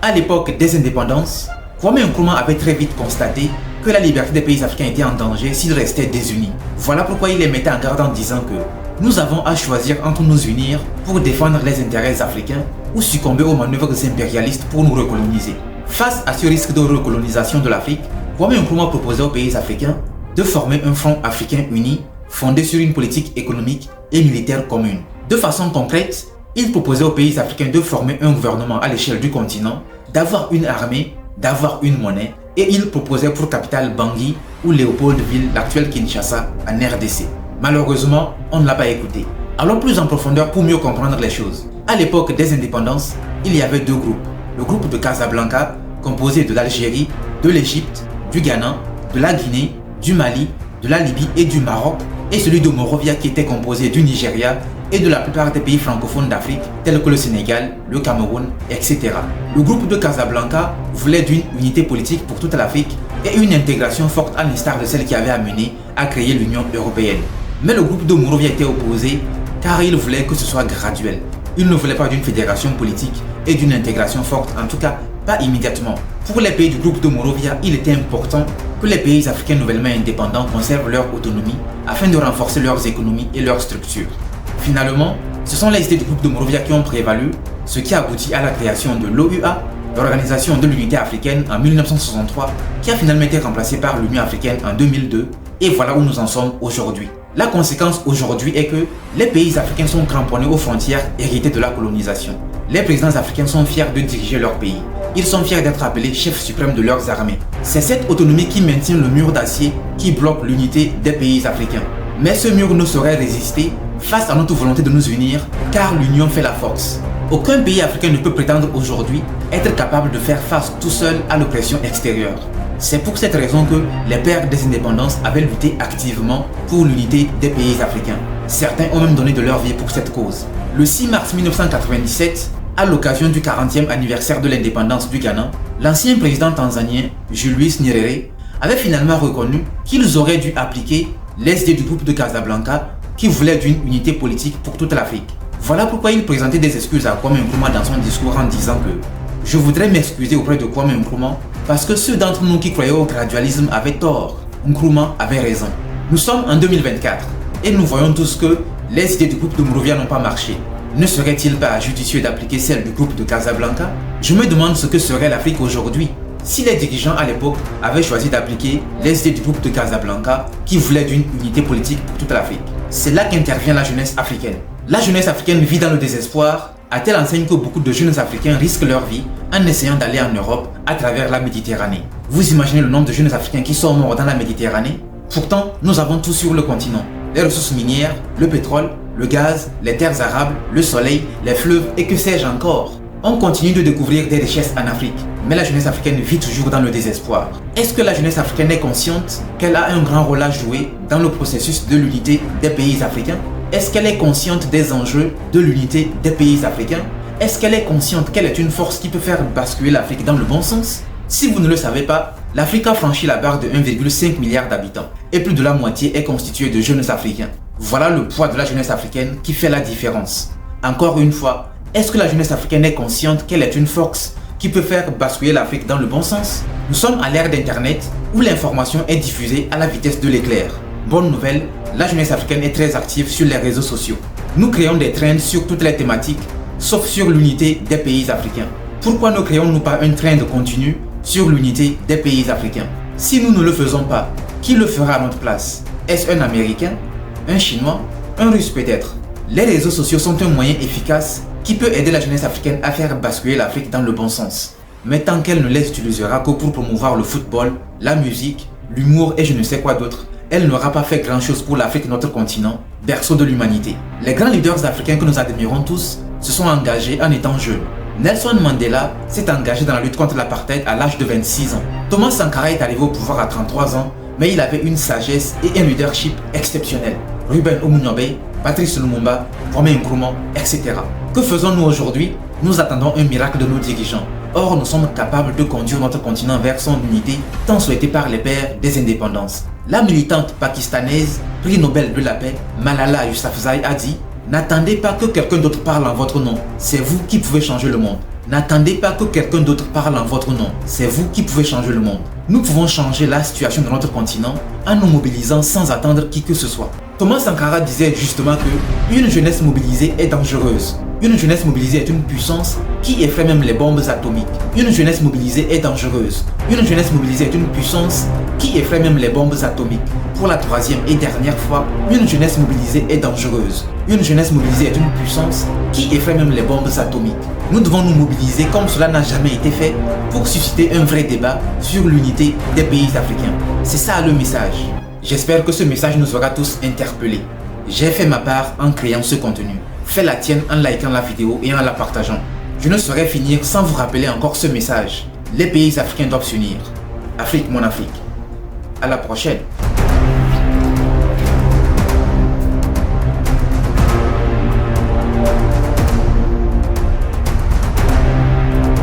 À l'époque des indépendances, Kwame Nkrumah avait très vite constaté que la liberté des pays africains était en danger s'ils restaient désunis. Voilà pourquoi il les mettait en garde en disant que nous avons à choisir entre nous unir pour défendre les intérêts africains ou succomber aux manœuvres impérialistes pour nous recoloniser. Face à ce risque de recolonisation de l'Afrique, Kwame Nkrumah proposait aux pays africains de former un front africain uni fondé sur une politique économique et militaire commune. De façon concrète, il proposait aux pays africains de former un gouvernement à l'échelle du continent, d'avoir une armée, d'avoir une monnaie, et il proposait pour capitale Bangui ou Léopoldville, l'actuelle Kinshasa, en RDC. Malheureusement, on ne l'a pas écouté. Allons plus en profondeur pour mieux comprendre les choses. À l'époque des indépendances, il y avait deux groupes. Le groupe de Casablanca, composé de l'Algérie, de l'Égypte, du Ghana, de la Guinée, du Mali, de la Libye et du Maroc, et celui de Monrovia qui était composé du Nigeria et de la plupart des pays francophones d'Afrique, tels que le Sénégal, le Cameroun, etc. Le groupe de Casablanca voulait d'une unité politique pour toute l'Afrique et une intégration forte à l'instar de celle qui avait amené à créer l'Union européenne. Mais le groupe de Monrovia était opposé car il voulait que ce soit graduel. Il ne voulait pas d'une fédération politique et d'une intégration forte, en tout cas pas immédiatement. Pour les pays du groupe de Monrovia, il était important que les pays africains nouvellement indépendants conservent leur autonomie afin de renforcer leurs économies et leurs structures. Finalement, ce sont les idées du groupe de Monrovia qui ont prévalu, ce qui aboutit à la création de l'OUA, l'Organisation de l'Unité africaine en 1963, qui a finalement été remplacée par l'Union africaine en 2002, et voilà où nous en sommes aujourd'hui. La conséquence aujourd'hui est que les pays africains sont cramponnés aux frontières héritées de la colonisation. Les présidents africains sont fiers de diriger leur pays. Ils sont fiers d'être appelés chefs suprêmes de leurs armées. C'est cette autonomie qui maintient le mur d'acier qui bloque l'unité des pays africains. Mais ce mur ne saurait résister face à notre volonté de nous unir, car l'union fait la force. Aucun pays africain ne peut prétendre aujourd'hui être capable de faire face tout seul à l'oppression extérieure. C'est pour cette raison que les pères des indépendances avaient lutté activement pour l'unité des pays africains. Certains ont même donné de leur vie pour cette cause. Le 6 mars 1997, à l'occasion du 40e anniversaire de l'indépendance du Ghana, l'ancien président tanzanien Julius Nyerere avait finalement reconnu qu'ils auraient dû appliquer les idées du groupe de Casablanca qui voulait d'une unité politique pour toute l'Afrique. Voilà pourquoi il présentait des excuses à Kwame Nkrumah dans son discours en disant que « Je voudrais m'excuser auprès de Kwame Nkrumah parce que ceux d'entre nous qui croyaient au gradualisme avaient tort. Nkrumah avait raison. » Nous sommes en 2024 et nous voyons tous que les idées du groupe de Monrovia n'ont pas marché. Ne serait-il pas judicieux d'appliquer celle du groupe de Casablanca? Je me demande ce que serait l'Afrique aujourd'hui si les dirigeants à l'époque avaient choisi d'appliquer les idées du groupe de Casablanca qui voulait d'une unité politique pour toute l'Afrique. C'est là qu'intervient la jeunesse africaine. La jeunesse africaine vit dans le désespoir, à telle enseigne que beaucoup de jeunes africains risquent leur vie en essayant d'aller en Europe à travers la Méditerranée. Vous imaginez le nombre de jeunes africains qui sont morts dans la Méditerranée? Pourtant, nous avons tout sur le continent. Les ressources minières, le pétrole, le gaz, les terres arables, le soleil, les fleuves et que sais-je encore. On continue de découvrir des richesses en Afrique, mais la jeunesse africaine vit toujours dans le désespoir. Est-ce que la jeunesse africaine est consciente qu'elle a un grand rôle à jouer dans le processus de l'unité des pays africains? Est-ce qu'elle est consciente des enjeux de l'unité des pays africains? Est-ce qu'elle est consciente qu'elle est une force qui peut faire basculer l'Afrique dans le bon sens? Si vous ne le savez pas, l'Afrique a franchi la barre de 1,5 milliard d'habitants et plus de la moitié est constituée de jeunes africains. Voilà le poids de la jeunesse africaine qui fait la différence. Encore une fois, est-ce que la jeunesse africaine est consciente qu'elle est une force qui peut faire basculer l'Afrique dans le bon sens? Nous sommes à l'ère d'Internet où l'information est diffusée à la vitesse de l'éclair. Bonne nouvelle, la jeunesse africaine est très active sur les réseaux sociaux. Nous créons des trends sur toutes les thématiques, sauf sur l'unité des pays africains. Pourquoi ne créons-nous pas un trend continu sur l'unité des pays africains? Si nous ne le faisons pas, qui le fera à notre place? Est-ce un Américain? Un Chinois? Un Russe peut-être? Les réseaux sociaux sont un moyen efficace qui peut aider la jeunesse africaine à faire basculer l'Afrique dans le bon sens. Mais tant qu'elle ne les utilisera que pour promouvoir le football, la musique, l'humour et je ne sais quoi d'autre, elle n'aura pas fait grand-chose pour l'Afrique, notre continent, berceau de l'humanité. Les grands leaders africains que nous admirons tous se sont engagés en étant jeunes. Nelson Mandela s'est engagé dans la lutte contre l'apartheid à l'âge de 26 ans. Thomas Sankara est arrivé au pouvoir à 33 ans, mais il avait une sagesse et un leadership exceptionnel. Ruben Omunyobe, Patrice Lumumba, Kwame Nkrumah, etc. Que faisons-nous aujourd'hui? Nous attendons un miracle de nos dirigeants. Or, nous sommes capables de conduire notre continent vers son unité, tant souhaitée par les pères des indépendances. La militante pakistanaise, prix Nobel de la paix, Malala Yousafzai a dit « N'attendez pas que quelqu'un d'autre parle en votre nom. C'est vous qui pouvez changer le monde. N'attendez pas que quelqu'un d'autre parle en votre nom. C'est vous qui pouvez changer le monde. Nous pouvons changer la situation de notre continent en nous mobilisant sans attendre qui que ce soit. Thomas Sankara disait justement que une jeunesse mobilisée est dangereuse. Une jeunesse mobilisée est une puissance qui effraie même les bombes atomiques. Une jeunesse mobilisée est dangereuse. Une jeunesse mobilisée est une puissance qui effraie même les bombes atomiques. Pour la troisième et dernière fois, une jeunesse mobilisée est dangereuse. Une jeunesse mobilisée est une puissance qui effraie même les bombes atomiques. Nous devons nous mobiliser comme cela n'a jamais été fait pour susciter un vrai débat sur l'unité des pays africains. C'est ça le message. J'espère que ce message nous aura tous interpellés. J'ai fait ma part en créant ce contenu. Fais la tienne en likant la vidéo et en la partageant. Je ne saurais finir sans vous rappeler encore ce message. Les pays africains doivent s'unir. Afrique, mon Afrique. À la prochaine.